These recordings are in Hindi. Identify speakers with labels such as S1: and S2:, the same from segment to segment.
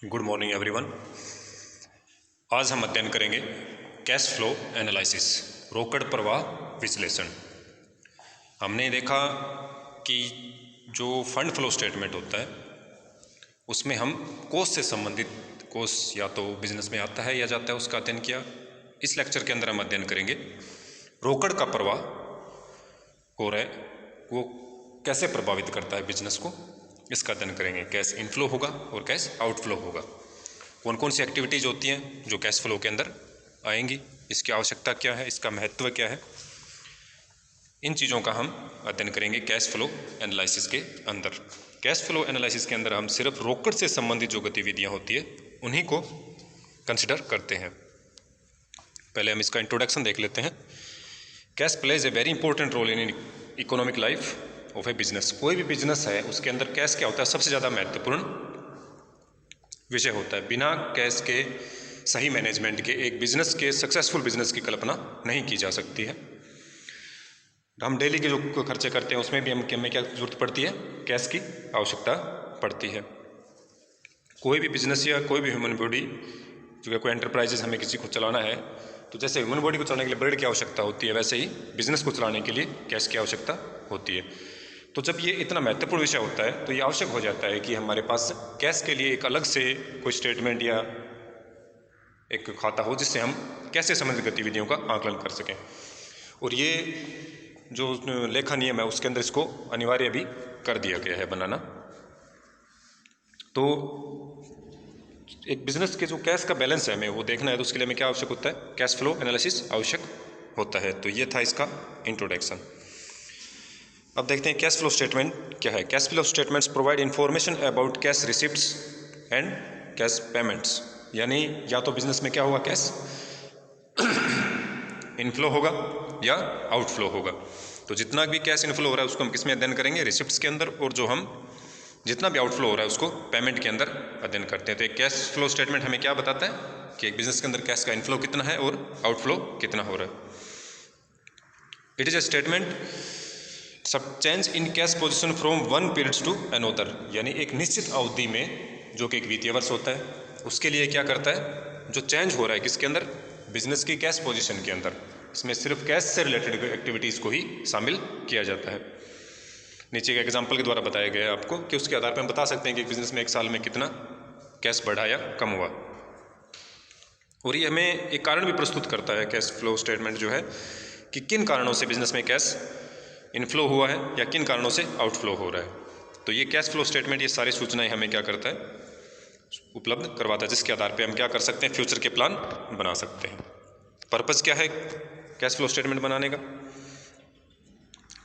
S1: Good morning everyone. आज हम अध्ययन करेंगे कैश फ्लो एनालिसिस, रोकड़ प्रवाह विश्लेषण। हमने देखा कि जो फंड फ्लो स्टेटमेंट होता है उसमें हम कोष से संबंधित, कोष या तो बिजनेस में आता है या जाता है, उसका अध्ययन किया। इस लेक्चर के अंदर हम अध्ययन करेंगे रोकड़ का प्रवाह हो रहा है वो कैसे प्रभावित करता है बिजनेस को, इसका अध्ययन करेंगे। कैश इनफ्लो होगा और कैश आउटफ्लो होगा। कौन कौन सी एक्टिविटीज़ होती हैं जो कैश फ्लो के अंदर आएंगी, इसकी आवश्यकता क्या है, इसका महत्व क्या है, इन चीज़ों का हम अध्ययन करेंगे कैश फ्लो एनालिसिस के अंदर। कैश फ्लो एनालिसिस के अंदर हम सिर्फ रोकड़ से संबंधित जो गतिविधियाँ होती है उन्हीं को कंसिडर करते हैं। पहले हम इसका इंट्रोडक्शन देख लेते हैं। Cash plays a very important role in economic life of a business. कोई भी बिजनेस है उसके अंदर कैश क्या होता है, सबसे ज़्यादा महत्वपूर्ण विषय होता है। बिना कैश के सही मैनेजमेंट के एक बिजनेस के सक्सेसफुल बिजनेस की कल्पना नहीं की जा सकती है। हम डेली के जो खर्चे करते हैं उसमें भी हमें क्या जरूरत पड़ती है, कैश की आवश्यकता पड़ती है। कोई भी बिजनेस या कोई भी ह्यूमन बॉडी, जो कोई एंटरप्राइजेस हमें किसी को चलाना है तो जैसे ह्यूमन बॉडी को चलाने के लिए ब्लड की आवश्यकता होती है, वैसे ही बिजनेस को चलाने के लिए कैश की आवश्यकता होती है। तो जब ये इतना महत्वपूर्ण विषय होता है तो ये आवश्यक हो जाता है कि हमारे पास कैश के लिए एक अलग से कोई स्टेटमेंट या एक खाता हो जिससे हम कैसे संबंधित गतिविधियों का आकलन कर सकें। और ये जो लेखा नियम है उसके अंदर इसको अनिवार्य भी कर दिया गया है बनाना। तो एक बिजनेस के जो कैश का बैलेंस है हमें वो देखना है, तो उसके लिए हमें क्या आवश्यक होता है, कैश फ्लो एनालिसिस आवश्यक होता है। तो ये था इसका इंट्रोडक्शन। अब देखते हैं कैश फ्लो स्टेटमेंट क्या है। Cash flow statements provide information about cash receipts and cash payments. यानी या तो बिजनेस में क्या होगा, कैश इनफ्लो होगा या आउटफ्लो होगा। तो जितना भी कैश इनफ्लो हो रहा है उसको हम किस में अध्ययन करेंगे, रिसिप्ट्स के अंदर, और जो हम जितना भी आउटफ्लो हो रहा है उसको पेमेंट के अंदर अध्ययन करते हैं। तो एक कैश फ्लो स्टेटमेंट हमें क्या बताता है कि एक बिजनेस के अंदर कैश का इनफ्लो कितना है और आउटफ्लो कितना हो रहा है। It is a statement sub change in cash position from one period to another. यानी एक निश्चित अवधि में, जो कि एक वित्तीय वर्ष होता है, उसके लिए क्या करता है, जो चेंज हो रहा है किसके अंदर, बिजनेस की कैश पोजीशन के अंदर। इसमें सिर्फ कैश से रिलेटेड एक्टिविटीज़ को ही शामिल किया जाता है। नीचे के एग्जाम्पल के द्वारा बताया गया है आपको कि उसके आधार पर हम बता सकते हैं कि बिजनेस में एक साल में कितना कैश बढ़ा या कम हुआ। और ये हमें एक कारण भी प्रस्तुत करता है कैश फ्लो स्टेटमेंट जो है, कि किन कारणों से बिजनेस में कैश इनफ्लो हुआ है या किन कारणों से आउटफ्लो हो रहा है। तो ये कैश फ्लो स्टेटमेंट ये सारी सूचनाएं हमें क्या करता है, उपलब्ध करवाता है, जिसके आधार पे हम क्या कर सकते हैं, फ्यूचर के प्लान बना सकते हैं। पर्पज़ क्या है कैश फ्लो स्टेटमेंट बनाने का,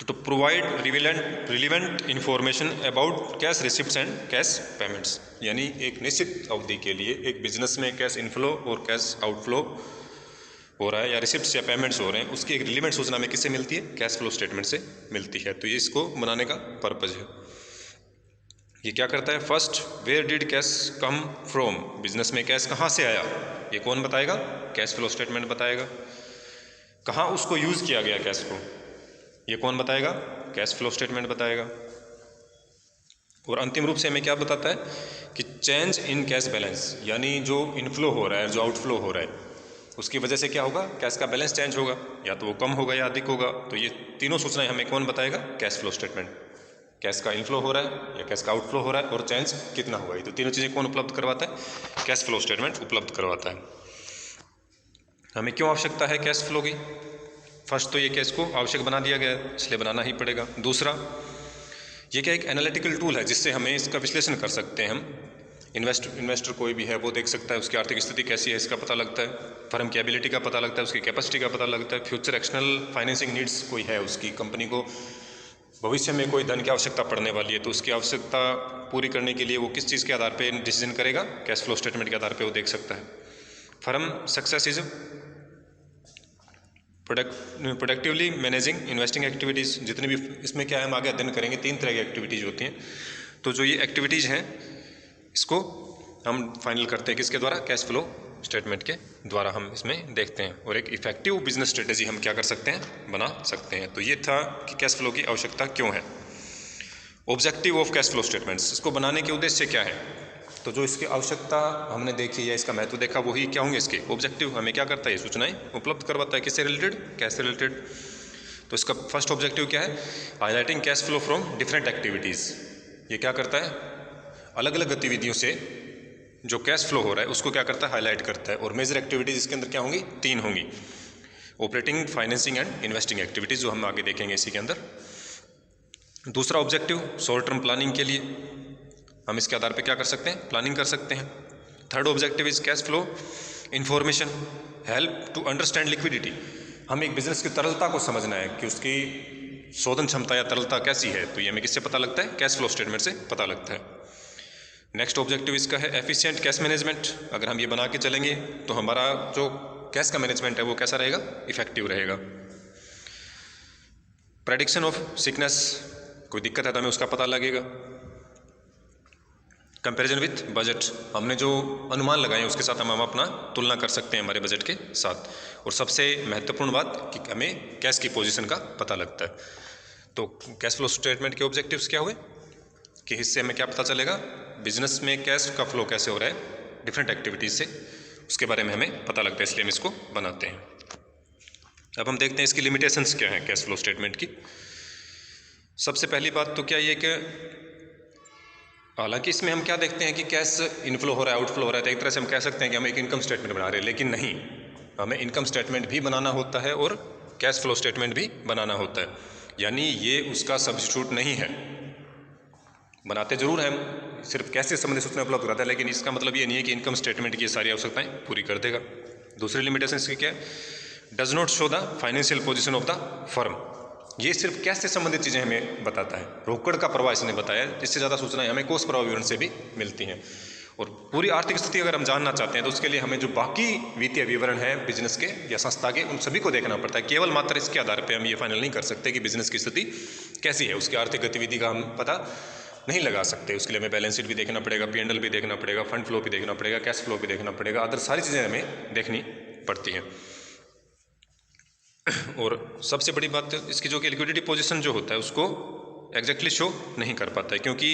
S1: तो provide relevant information about cash receipts and cash payments. यानी एक निश्चित अवधि के लिए एक बिजनेस में कैश इनफ्लो और कैश आउटफ्लो हो रहा है या रिसिप्ट्स या पेमेंट्स हो रहे हैं, उसकी एक रिलेवेंट सूचना में किससे मिलती है, कैश फ्लो स्टेटमेंट से मिलती है। तो ये इसको बनाने का पर्पज़ है। ये क्या करता है, first where did cash come from, business में कैश कहाँ से आया, ये कौन बताएगा, कैश फ्लो स्टेटमेंट बताएगा। कहाँ उसको यूज़ किया गया कैश को, ये कौन बताएगा, कैश फ्लो स्टेटमेंट बताएगा। और अंतिम रूप से हमें क्या बताता है कि चेंज इन कैश बैलेंस, यानी जो इनफ्लो हो रहा है, जो आउटफ्लो हो रहा है, उसकी वजह से क्या होगा, कैश का बैलेंस चेंज होगा, या तो वो कम होगा या अधिक होगा। तो ये तीनों सूचनाएं हमें कौन बताएगा, कैश फ्लो स्टेटमेंट। कैश का इनफ्लो हो रहा है या कैश का आउटफ्लो हो रहा है और चेंज कितना हुआ है, तो तीनों चीज़ें कौन उपलब्ध करवाता है, कैश फ्लो स्टेटमेंट उपलब्ध करवाता है। हमें क्यों आवश्यकता है कैश फ्लो की, फर्स्ट तो ये कैश को आवश्यक बना दिया गया है इसलिए बनाना ही पड़ेगा। दूसरा, ये क्या एक एनालिटिकल टूल है जिससे हमें इसका विश्लेषण कर सकते हैं हम। इन्वेस्टर कोई भी है वो देख सकता है उसकी आर्थिक स्थिति कैसी है, इसका पता लगता है, फर्म की एबिलिटी का पता लगता है, उसकी कैपेसिटी का पता लगता है, फ्यूचर एक्सटर्नल फाइनेंसिंग नीड्स कोई है उसकी, कंपनी को भविष्य में कोई धन की आवश्यकता पड़ने वाली है तो उसकी आवश्यकता पूरी करने के लिए वो किस चीज़ के आधार पर डिसीजन करेगा, कैश फ्लो स्टेटमेंट के आधार पर वो देख सकता है। Firm success is productively managing investing activities. जितनी भी इसमें क्या है हम आगे अध्ययन करेंगे, 3 तरह की एक्टिविटीज़ होती हैं। तो जो ये एक्टिविटीज़ हैं इसको हम फाइनल करते हैं किसके द्वारा, कैश फ्लो स्टेटमेंट के द्वारा हम इसमें देखते हैं। और एक इफेक्टिव बिजनेस स्ट्रेटेजी हम क्या कर सकते हैं, बना सकते हैं। तो ये था कि कैश फ्लो की आवश्यकता क्यों है। Objective of cash flow statements, इसको बनाने के उद्देश्य क्या है, तो जो इसकी आवश्यकता हमने देखी या इसका महत्व देखा, वही क्या होंगे इसके ऑब्जेक्टिव। हमें क्या करता है, ये सूचनाएं उपलब्ध करवाता है, किससे रिलेटेड, कैश से रिलेटेड। तो इसका फर्स्ट ऑब्जेक्टिव क्या है, highlighting cash flow from different activities. ये क्या करता है, अलग अलग गतिविधियों से जो कैश फ्लो हो रहा है उसको क्या करता है, हाईलाइट करता है। और मेजर एक्टिविटीज़ इसके अंदर क्या होंगी, 3 होंगी, operating, financing and investing activities, जो हम आगे देखेंगे इसी के अंदर। दूसरा ऑब्जेक्टिव शॉर्ट टर्म प्लानिंग के लिए हम इसके आधार पे क्या कर सकते हैं, प्लानिंग कर सकते हैं। Third objective is cash flow information, help to understand liquidity. हम एक बिजनेस की तरलता को समझना है कि उसकी शोधन क्षमता या तरलता कैसी है, तो ये हमें किससे पता लगता है, कैश फ्लो स्टेटमेंट से पता लगता है। नेक्स्ट ऑब्जेक्टिव इसका है एफिशिएंट कैश मैनेजमेंट। अगर हम ये बना के चलेंगे तो हमारा जो कैश का मैनेजमेंट है वो कैसा रहेगा, इफेक्टिव रहेगा। प्रेडिक्शन ऑफ सिकनेस, कोई दिक्कत है तो हमें उसका पता लगेगा। कंपैरिजन विथ बजट, हमने जो अनुमान लगाए हैं उसके साथ हम अपना तुलना कर सकते हैं हमारे बजट के साथ। और सबसे महत्वपूर्ण बात कि हमें कैश की पोजीशन का पता लगता है। तो कैश फ्लो स्टेटमेंट के ऑब्जेक्टिव्स क्या हुए कि इससे हमें क्या पता चलेगा, बिजनेस में कैश का फ्लो कैसे हो रहा है डिफरेंट एक्टिविटीज़ से, उसके बारे में हमें पता लगता है, इसलिए हम इसको बनाते हैं। अब हम देखते हैं इसकी लिमिटेशंस क्या हैं कैश फ्लो स्टेटमेंट की। सबसे पहली बात तो क्या ये कि हालांकि इसमें हम क्या देखते हैं कि कैश इनफ्लो हो रहा है, आउटफ्लो हो रहा है, तो एक तरह से हम कह सकते हैं कि हम एक इनकम स्टेटमेंट बना रहे हैं, लेकिन नहीं, हमें इनकम स्टेटमेंट भी बनाना होता है और कैश फ्लो स्टेटमेंट भी बनाना होता है। यानी ये उसका सब्स्टिट्यूट नहीं है। बनाते जरूर हैं हम, सिर्फ कैश से संबंधित सूचना उपलब्ध कराता है, लेकिन इसका मतलब ये नहीं है कि इनकम स्टेटमेंट की सारी आवश्यकताएं पूरी कर देगा। दूसरी लिमिटेशन इसकी क्या है, does not show the financial position of the firm. ये सिर्फ कैश से संबंधित चीज़ें हमें बताता है, रोकड़ का प्रवाह इसने बताया, इससे ज़्यादा सूचनाएं हमें कोष प्रवाह विवरण से भी मिलती हैं। और पूरी आर्थिक स्थिति अगर हम जानना चाहते हैं तो उसके लिए हमें जो बाकी वित्तीय विवरण है बिजनेस के या संस्था के, उन सभी को देखना पड़ता है। केवल मात्र इसके आधार पर हम ये फाइनल नहीं कर सकते कि बिजनेस की स्थिति कैसी है, उसकी आर्थिक गतिविधि का हम पता नहीं लगा सकते। उसके लिए हमें बैलेंस शीट भी देखना पड़ेगा, P&L भी देखना पड़ेगा, फंड फ्लो भी देखना पड़ेगा, कैश फ्लो भी देखना पड़ेगा, अदर सारी चीज़ें हमें देखनी पड़ती हैं। और सबसे बड़ी बात इसकी जो कि लिक्विडिटी पोजीशन जो होता है उसको एग्जैक्टली शो नहीं कर पाता है, क्योंकि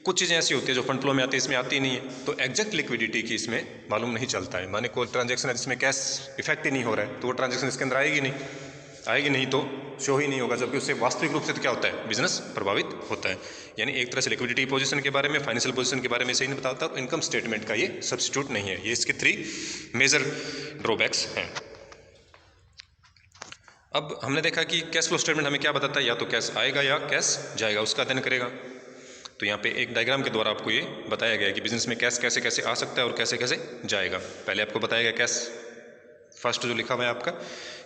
S1: कुछ चीज़ें ऐसी होती है जो फंड फ्लो में आती है, इसमें आती नहीं है, तो एग्जैक्ट लिक्विडिटी की इसमें मालूम नहीं चलता है। माने कोई ट्रांजैक्शन है जिसमें कैश इफेक्ट ही नहीं हो रहा है, तो वो ट्रांजैक्शन इसके अंदर आएगी नहीं तो शो ही नहीं होगा, जबकि उससे वास्तविक रूप से तो क्या होता है, बिजनेस प्रभावित होता है। यानी एक तरह से लिक्विडिटी पोजीशन के बारे में, फाइनेंशियल पोजीशन के बारे में सही नहीं बताता, तो इनकम स्टेटमेंट का ये सब्स्टिट्यूट नहीं है। ये इसके 3 मेजर ड्रॉबैक्स हैं। अब हमने देखा कि कैश फ्लो स्टेटमेंट हमें क्या बताता है, या तो कैश आएगा या कैश जाएगा, उसका अध्ययन करेगा। तो यहाँ पे एक डायग्राम के द्वारा आपको ये बताया गया है कि बिजनेस में कैश कैसे कैसे आ सकता है और कैसे कैसे जाएगा। पहले आपको बताया गया कैश, फर्स्ट जो लिखा हुआ है आपका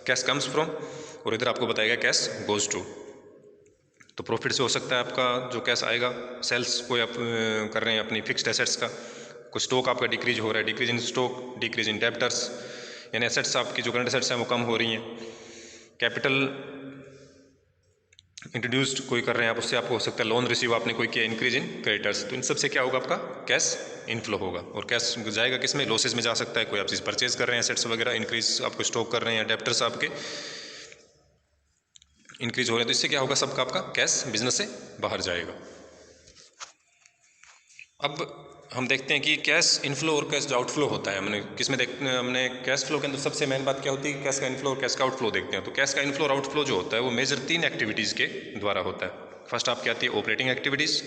S1: कैश कम्स फ्रॉम, और इधर आपको बताया गया कैश गोज टू। तो प्रॉफिट से हो सकता है आपका जो कैश आएगा, सेल्स कोई आप कर रहे हैं अपनी फिक्स्ड एसेट्स का, कोई स्टॉक आपका डिक्रीज हो रहा है, decrease in stock, decrease in debtors, यानी एसेट्स आपकी जो करंट एसेट्स हैं वो कम हो रही हैं। कैपिटल इंट्रोड्यूस्ड कोई कर रहे हैं आप, उससे आपको हो सकता है लोन रिसीव आपने कोई किया, इंक्रीज इन क्रेडिटर्स, तो इन सब से क्या होगा, आपका कैश इनफ्लो होगा। और कैश जाएगा किस में, लॉसेज में जा सकता है, कोई आप चीज़ परचेज कर रहे हैं एसेट्स वगैरह, इंक्रीज आपको स्टॉक कर रहे हैं, डेब्टर्स आपके इंक्रीज हो रहे हैं, तो इससे क्या होगा, सबका आपका कैश बिजनेस से बाहर जाएगा। अब हम देखते हैं कि कैश इनफ्लो और कैश आउटफ्लो होता है। हमने कैश फ्लो के अंदर सबसे मेन बात क्या होती है, कैश का इनफ्लो और कैश का आउटफ्लो देखते हैं। तो कैश का इनफ्लो और आउटफ्लो जो होता है वो मेजर 3 एक्टिविटीज़ के द्वारा होता है। फर्स्ट आपकी आती है operating activities,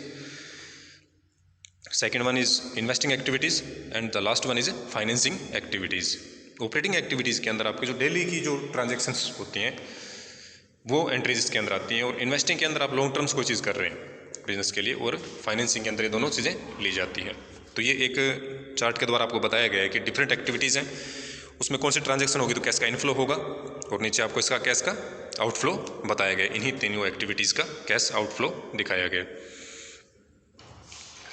S1: second one is investing activities, and the last one is financing activities. Operating activities के अंदर आपकी जो डेली की जो ट्रांजेक्शन्स होती हैं वो एंट्रीज इसके अंदर आती हैं, और इन्वेस्टिंग के अंदर आप लॉन्ग टर्म्स कोई चीज़ कर रहे हैं बिजनेस के लिए, और फाइनेंसिंग के अंदर ये दोनों चीज़ें ली जाती हैं। तो ये एक चार्ट के द्वारा आपको बताया गया है कि डिफरेंट एक्टिविटीज़ हैं, उसमें कौन सी ट्रांजैक्शन होगी तो कैश का इनफ्लो होगा, और नीचे आपको इसका कैश का आउटफ्लो बताया गया। इन्हीं तीनों एक्टिविटीज़ का कैश आउटफ्लो दिखाया गया।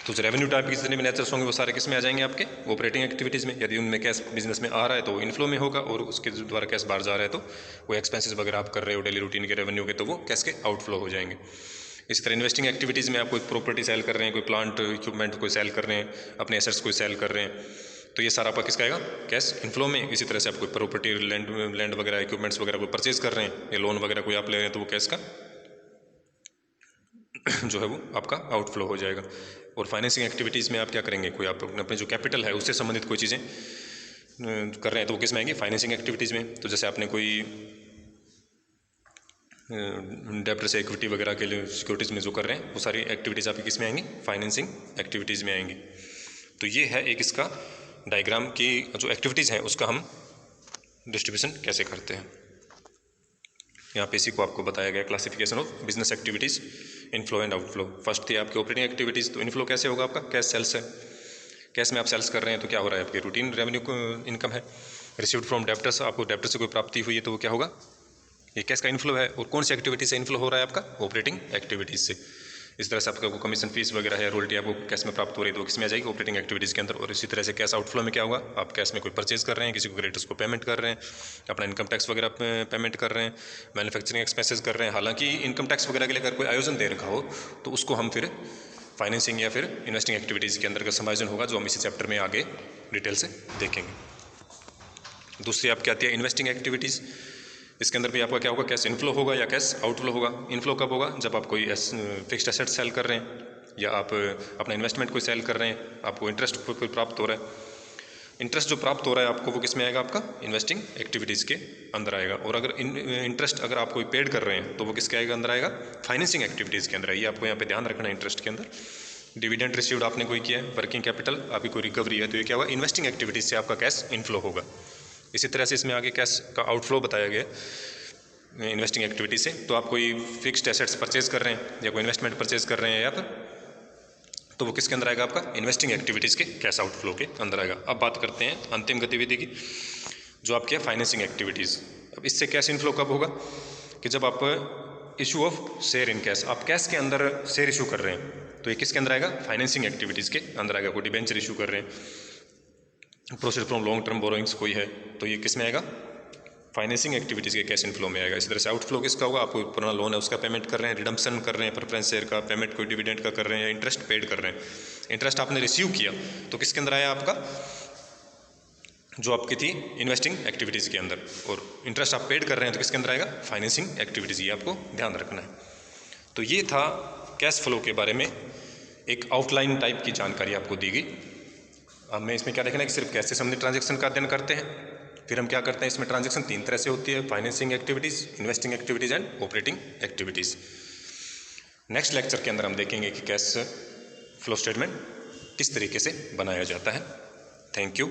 S1: तो जो रेवेन्यू टाइप की जितने भी नेचर्स होंगे वो सारे किस में आ जाएंगे, आपके ऑपरेटिंग एक्टिविटीज़ में। यदि उनमें कैश बिजनेस में आ रहा है तो वो इनफ्लो में होगा, और उसके द्वारा कैश बाहर जा रहा है तो वो एक्सपेंसेस वगैरह आप कर रहे हो डेली रूटीन के रेवेन्यू के, तो वो कैश के आउटफ्लो हो जाएंगे। इसी तरह इन्वेस्टिंग एक्टिविटीज़ में आप कोई प्रॉपर्टी सेल कर रहे हैं, कोई प्लांट इक्विपमेंट कोई सेल कर रहे हैं, अपने एसेट्स कोई सेल कर रहे हैं, तो ये सारा आपका किसका आएगा, कैश इनफ्लो में। इसी तरह से आप कोई प्रॉपर्टी लैंड वगैरह इक्विपमेंट्स वगैरह कोई परचेज कर रहे हैं, या लोन वगैरह कोई आप ले रहे हैं, तो वो कैश का जो है वो आपका आउटफ्लो हो जाएगा। और फाइनेंसिंग एक्टिविटीज़ में आप क्या करेंगे, कोई आप अपने जो कैपिटल है उससे संबंधित कोई चीज़ें कर रहे हैं तो वो किस में आएंगी, फाइनेंसिंग एक्टिविटीज़ में। तो जैसे आपने कोई डेब्टर से इक्विटी वगैरह के लिए सिक्योरिटीज़ में जो कर रहे हैं वो सारी एक्टिविटीज़ आपकी किस में आएंगी, फाइनेंसिंग एक्टिविटीज़ में आएंगी। तो ये है एक इसका डायग्राम की जो एक्टिविटीज़ हैं उसका हम डिस्ट्रीब्यूशन कैसे करते हैं। यहाँ पे इसी को आपको बताया गया, classification of business activities, inflow and outflow. First थी आपकी ऑपरेटिंग एक्टिविटीज़, तो इनफ्लो कैसे होगा आपका, कैश सेल्स है, कैश में आप सेल्स कर रहे हैं तो क्या हो रहा है, आपकी रूटीन रेवेन्यू इनकम है। रिसीव्ड फ्रॉम डेब्टर्स, आपको डेब्टर से कोई प्राप्ति हुई है तो वो क्या होगा, ये कैश का इनफ्लो है। और कौन सी एक्टिविटी से इनफ्लो हो रहा है आपका, ऑपरेटिंग एक्टिविटीज़ से। इस तरह से आपका कमीशन फीस वगैरह है, रॉयल्टी आपको कैश में प्राप्त हो रही है तो किस में आ जाएगी, ऑपरेटिंग एक्टिविटीज़ के अंदर। और इसी तरह से कैश आउटफ्लो में क्या होगा, आप कैश में कोई परचेज कर रहे हैं, किसी को क्रेडिटर्स को पेमेंट कर रहे हैं, अपना इनकम टैक्स वगैरह पेमेंट कर रहे हैं, मैन्युफैक्चरिंग एक्सपेंसेस कर रहे हैं। हालांकि इनकम टैक्स वगैरह के लिए अगर कोई आयोजन दे रखा हो तो उसको हम फिर फाइनेंसिंग या फिर इन्वेस्टिंग एक्टिविटीज़ के अंदर का समायोजन होगा, जो हम इसी चैप्टर में आगे डिटेल से देखेंगे। दूसरी आपकी आती है इन्वेस्टिंग एक्टिविटीज़। इसके अंदर भी आपका क्या होगा, कैश इनफ्लो होगा या कैश आउटफ्लो होगा। इनफ्लो कब होगा, जब आप कोई फिक्स्ड एसेट सेल कर रहे हैं या आप अपना इन्वेस्टमेंट कोई सेल कर रहे हैं, आपको इंटरेस्ट कोई प्राप्त हो रहा है। इंटरेस्ट जो प्राप्त हो रहा है आपको वो किस में आएगा, आपका इन्वेस्टिंग एक्टिविटीज़ के अंदर आएगा। और अगर इंटरेस्ट अगर आप कोई पेड कर रहे हैं तो वो किसके आएगा, अंदर आएगा, फाइनेंसिंग एक्टिविटीज़ के अंदर। ये आपको यहाँ पे ध्यान रखना है इंटरेस्ट के अंदर। डिविडेंड रिसीव्ड आपने कोई किया है, वर्किंग कैपिटल आपकी कोई रिकवरी है, तो ये क्या होगा, इन्वेस्टिंग एक्टिविटीज़ से आपका कैश इनफ्लो होगा। इसी तरह से इसमें आगे कैश का आउटफ्लो बताया गया इन्वेस्टिंग एक्टिविटी से। तो आप कोई फिक्स्ड एसेट्स परचेज कर रहे हैं या कोई इन्वेस्टमेंट परचेज कर रहे हैं या तो वो किसके अंदर आएगा, आपका इन्वेस्टिंग एक्टिविटीज़ के कैश आउटफ्लो के अंदर आएगा। अब बात करते हैं अंतिम गतिविधि की, जो आपकी है फाइनेंसिंग एक्टिविटीज़। अब इससे कैश इनफ्लो कब होगा, कि जब आप issue of share in cash, आप कैश के अंदर शेयर इशू कर रहे हैं तो ये किसके अंदर आएगा, फाइनेंसिंग एक्टिविटीज़ के अंदर आएगा। कोई डिबेंचर इशू कर रहे हैं, proceed from long term borrowings कोई है, तो ये किस में आएगा, फाइनेंसिंग एक्टिविटीज़ के कैश इनफ्लो में आएगा। इस तरह से आउटफ्लो किसका होगा, आप कोई पुराना लोन है उसका पेमेंट कर रहे हैं, रिडम्पशन कर रहे हैं, प्रेफरेंस शेयर का पेमेंट कोई डिविडेंड का कर रहे हैं, या इंटरेस्ट पेड कर रहे हैं। इंटरेस्ट आपने रिसीव किया तो किसके अंदर आया, आपका जो आपकी थी इन्वेस्टिंग एक्टिविटीज़ के अंदर। और इंटरेस्ट आप पेड कर रहे हैं तो किसके अंदर आएगा, फाइनेंसिंग एक्टिविटीज़। ये आपको ध्यान रखना है। तो ये था कैश फ्लो के बारे में एक आउटलाइन टाइप की जानकारी आपको दी गई। अब मैं इसमें क्या देखना है कि सिर्फ कैश से संबंधित ट्रांजेक्शन का अध्ययन करते हैं, फिर हम क्या करते हैं, इसमें ट्रांजैक्शन 3 तरह से होती है, financing activities, investing activities and operating activities. Next lecture के अंदर हम देखेंगे कि कैश फ्लो स्टेटमेंट किस तरीके से बनाया जाता है। Thank you.